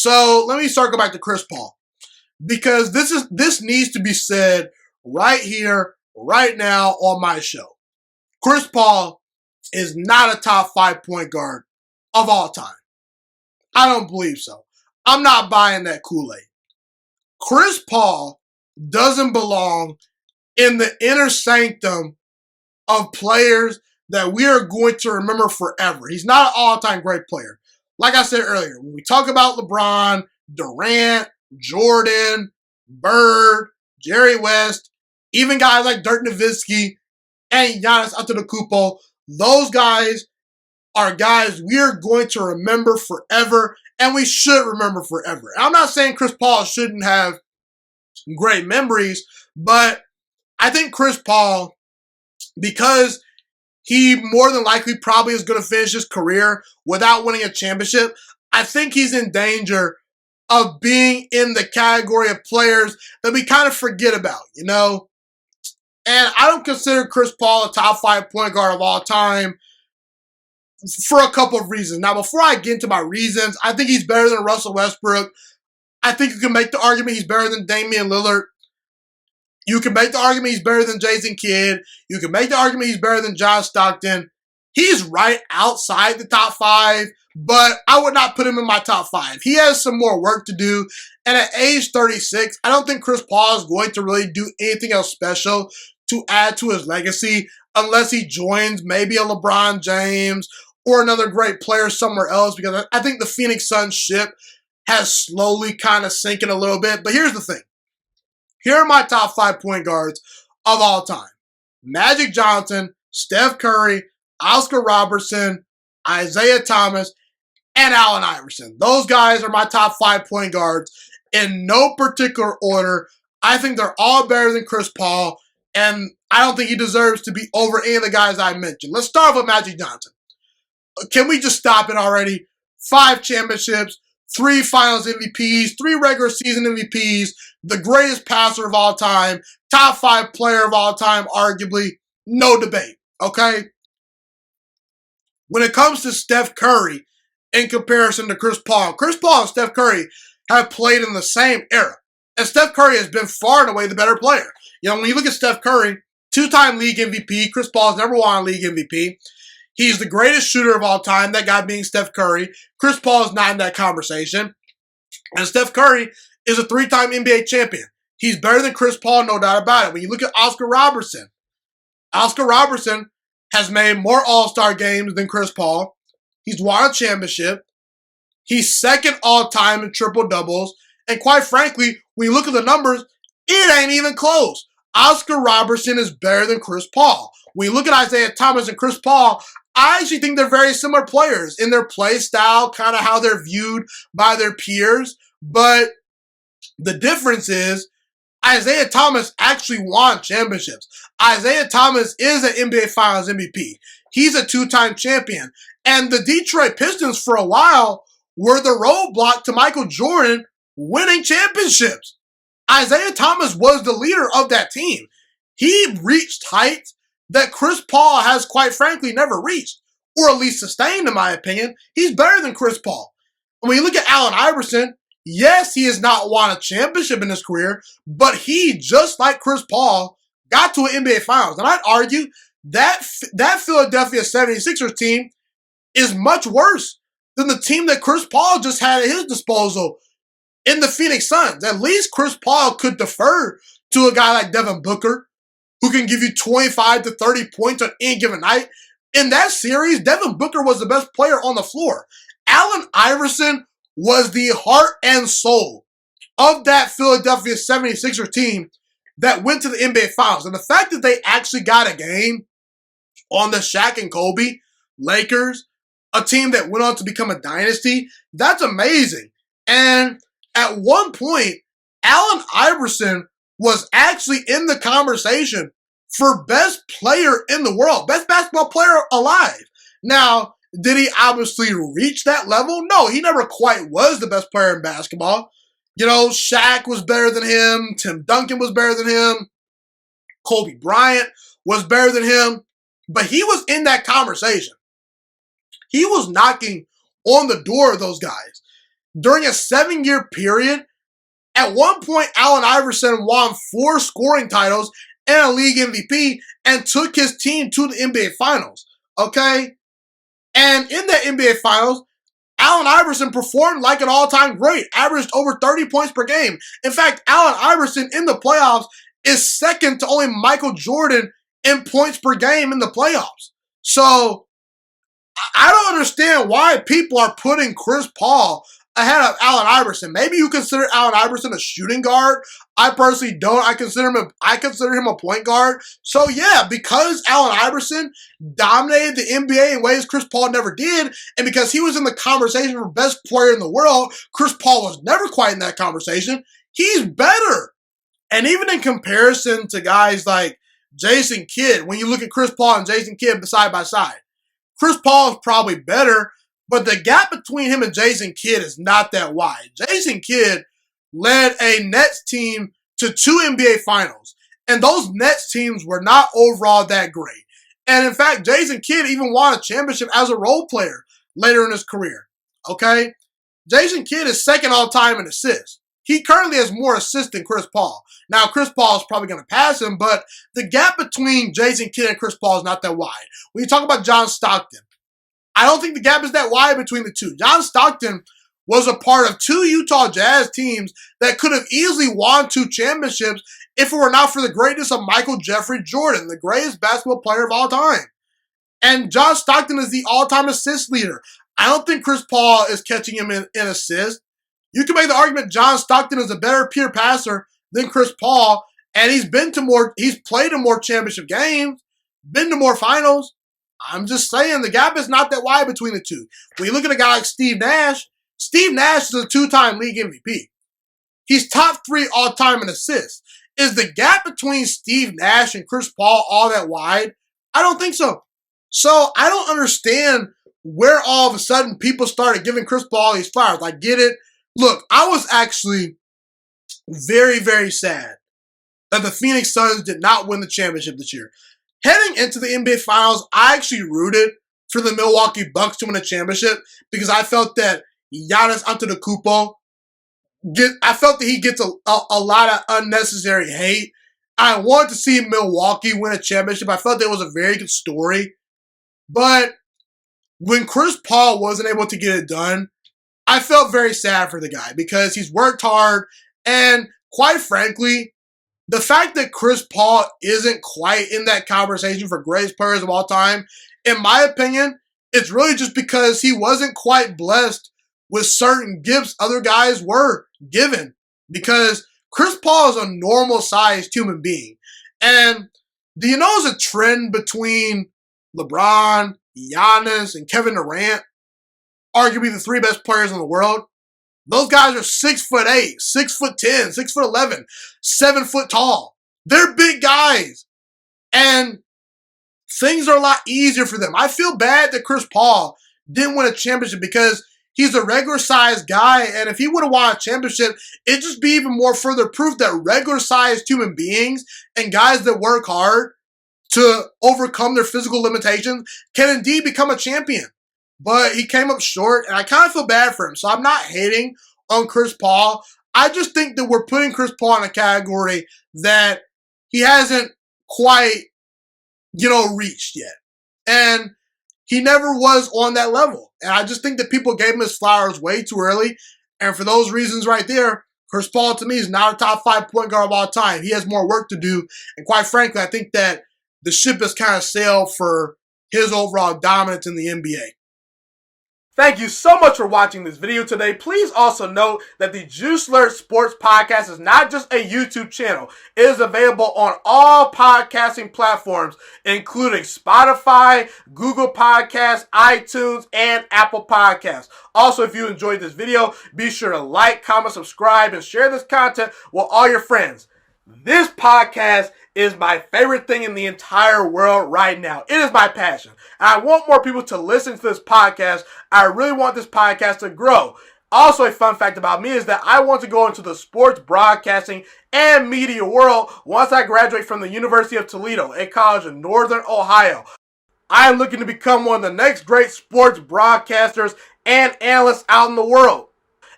So let me circle back to Chris Paul, because this needs to be said right here, right now on my show. Chris Paul is not a top 5 point guard of all time. I don't believe so. I'm not buying that Kool-Aid. Chris Paul doesn't belong in the inner sanctum of players that we are going to remember forever. He's not an all-time great player. Like I said earlier, when we talk about LeBron, Durant, Jordan, Bird, Jerry West, even guys like Dirk Nowitzki and Giannis Antetokounmpo, those guys are guys we are going to remember forever, and we should remember forever. And I'm not saying Chris Paul shouldn't have great memories, but I think Chris Paul, because he more than likely probably is going to finish his career without winning a championship, I think he's in danger of being in the category of players that we kind of forget about, you know? And I don't consider Chris Paul a top 5 point guard of all time for a couple of reasons. Now, before I get into my reasons, I think he's better than Russell Westbrook. I think you can make the argument he's better than Damian Lillard. You can make the argument he's better than Jason Kidd. You can make the argument he's better than John Stockton. He's right outside the top 5, but I would not put him in my top 5. He has some more work to do. And at age 36, I don't think Chris Paul is going to really do anything else special to add to his legacy unless he joins maybe a LeBron James or another great player somewhere else, because I think the Phoenix Suns ship has slowly kind of sinking a little bit. But here's the thing. Here are my top 5 point guards of all time. Magic Johnson, Steph Curry, Oscar Robertson, Isaiah Thomas, and Allen Iverson. Those guys are my top 5 point guards in no particular order. I think they're all better than Chris Paul, and I don't think he deserves to be over any of the guys I mentioned. Let's start with Magic Johnson. Can we just stop it already? 5 championships, 3 finals MVPs, 3 regular season MVPs, the greatest passer of all time, top 5 player of all time, arguably, no debate, okay? When it comes to Steph Curry in comparison to Chris Paul and Steph Curry have played in the same era. And Steph Curry has been far and away the better player. You know, when you look at Steph Curry, 2-time league MVP, Chris Paul's never won a league MVP. He's the greatest shooter of all time, that guy being Steph Curry. Chris Paul is not in that conversation. And Steph Curry is a 3-time NBA champion. He's better than Chris Paul, no doubt about it. When you look at Oscar Robertson has made more All-Star games than Chris Paul. He's won a championship. He's second all-time in triple-doubles. And quite frankly, when you look at the numbers, it ain't even close. Oscar Robertson is better than Chris Paul. When you look at Isaiah Thomas and Chris Paul, I actually think they're very similar players in their play style, kind of how they're viewed by their peers. But the difference is Isaiah Thomas actually won championships. Isaiah Thomas is an NBA Finals MVP. He's a 2-time champion. And the Detroit Pistons for a while were the roadblock to Michael Jordan winning championships. Isaiah Thomas was the leader of that team. He reached heights that Chris Paul has, quite frankly, never reached, or at least sustained, in my opinion. He's better than Chris Paul. When you look at Allen Iverson, yes, he has not won a championship in his career, but he, just like Chris Paul, got to an NBA Finals. And I'd argue that Philadelphia 76ers team is much worse than the team that Chris Paul just had at his disposal in the Phoenix Suns. At least Chris Paul could defer to a guy like Devin Booker, who can give you 25 to 30 points on any given night. In that series, Devin Booker was the best player on the floor. Allen Iverson was the heart and soul of that Philadelphia 76er team that went to the NBA Finals. And the fact that they actually got a game on the Shaq and Kobe Lakers, a team that went on to become a dynasty, that's amazing. And at one point, Allen Iverson was actually in the conversation for best player in the world, best basketball player alive. Now, did he obviously reach that level? No, he never quite was the best player in basketball. You know, Shaq was better than him. Tim Duncan was better than him. Kobe Bryant was better than him. But he was in that conversation. He was knocking on the door of those guys. during a 7-year period. At one point, Allen Iverson won 4 scoring titles and a league MVP and took his team to the NBA Finals. Okay? And in that NBA Finals, Allen Iverson performed like an all-time great, averaged over 30 points per game. In fact, Allen Iverson in the playoffs is second to only Michael Jordan in points per game in the playoffs. So, I don't understand why people are putting Chris Paul ahead of Allen Iverson. Maybe you consider Allen Iverson a shooting guard. I personally don't. I consider him a point guard. So yeah, because Allen Iverson dominated the NBA in ways Chris Paul never did, and because he was in the conversation for best player in the world, Chris Paul was never quite in that conversation. He's better. And even in comparison to guys like Jason Kidd, when you look at Chris Paul and Jason Kidd side by side, Chris Paul is probably better, but the gap between him and Jason Kidd is not that wide. Jason Kidd led a Nets team to 2 NBA Finals, and those Nets teams were not overall that great. And in fact, Jason Kidd even won a championship as a role player later in his career. Okay? Jason Kidd is second all time in assists. He currently has more assists than Chris Paul. Now, Chris Paul is probably going to pass him, but the gap between Jason Kidd and Chris Paul is not that wide. When you talk about John Stockton, I don't think the gap is that wide between the two. John Stockton was a part of 2 Utah Jazz teams that could have easily won 2 championships if it were not for the greatness of Michael Jeffrey Jordan, the greatest basketball player of all time. And John Stockton is the all-time assist leader. I don't think Chris Paul is catching him in assists. You can make the argument John Stockton is a better pure passer than Chris Paul, and he's played in more championship games, been to more finals. I'm just saying the gap is not that wide between the two. When you look at a guy like Steve Nash is a 2-time league MVP. He's top 3 all-time in assists. Is the gap between Steve Nash and Chris Paul all that wide? I don't think so. So I don't understand where all of a sudden people started giving Chris Paul these flowers. I get it. Look, I was actually very, very sad that the Phoenix Suns did not win the championship this year. Heading into the NBA Finals, I actually rooted for the Milwaukee Bucks to win a championship because I felt that Giannis Antetokounmpo, I felt that he gets a lot of unnecessary hate. I wanted to see Milwaukee win a championship. I felt that it was a very good story. But when Chris Paul wasn't able to get it done, I felt very sad for the guy because he's worked hard, and quite frankly, the fact that Chris Paul isn't quite in that conversation for greatest players of all time, in my opinion, it's really just because he wasn't quite blessed with certain gifts other guys were given. Because Chris Paul is a normal-sized human being. And do you know there's a trend between LeBron, Giannis, and Kevin Durant? Arguably the 3 best players in the world. Those guys are 6'8", 6'10", 6'11", 7 foot tall. They're big guys. And things are a lot easier for them. I feel bad that Chris Paul didn't win a championship because he's a regular-sized guy, and if he would have won a championship, it'd just be even more further proof that regular-sized human beings and guys that work hard to overcome their physical limitations can indeed become a champion. But he came up short, and I kind of feel bad for him. So I'm not hating on Chris Paul. I just think that we're putting Chris Paul in a category that he hasn't quite, reached yet. And he never was on that level. And I just think that people gave him his flowers way too early. And for those reasons right there, Chris Paul to me is not a top 5 point guard of all time. He has more work to do. And quite frankly, I think that the ship has kind of sailed for his overall dominance in the NBA. Thank you so much for watching this video today. Please also note that the Juice Alert Sports Podcast is not just a YouTube channel. It is available on all podcasting platforms, including Spotify, Google Podcasts, iTunes, and Apple Podcasts. Also, if you enjoyed this video, be sure to like, comment, subscribe, and share this content with all your friends. This podcast is my favorite thing in the entire world right now. It is my passion. And I want more people to listen to this podcast. I really want this podcast to grow. Also, a fun fact about me is that I want to go into the sports broadcasting and media world once I graduate from the University of Toledo, a college in Northern Ohio. I am looking to become one of the next great sports broadcasters and analysts out in the world.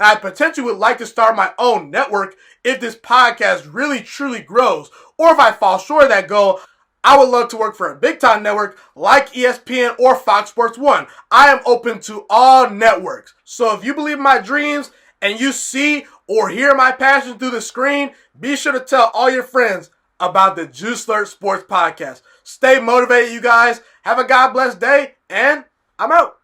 and I potentially would like to start my own network if this podcast really truly grows. Or if I fall short of that goal, I would love to work for a big-time network like ESPN or Fox Sports 1. I am open to all networks. So if you believe in my dreams and you see or hear my passion through the screen, be sure to tell all your friends about the Juice Alert Sports Podcast. Stay motivated, you guys. Have a God bless day, and I'm out.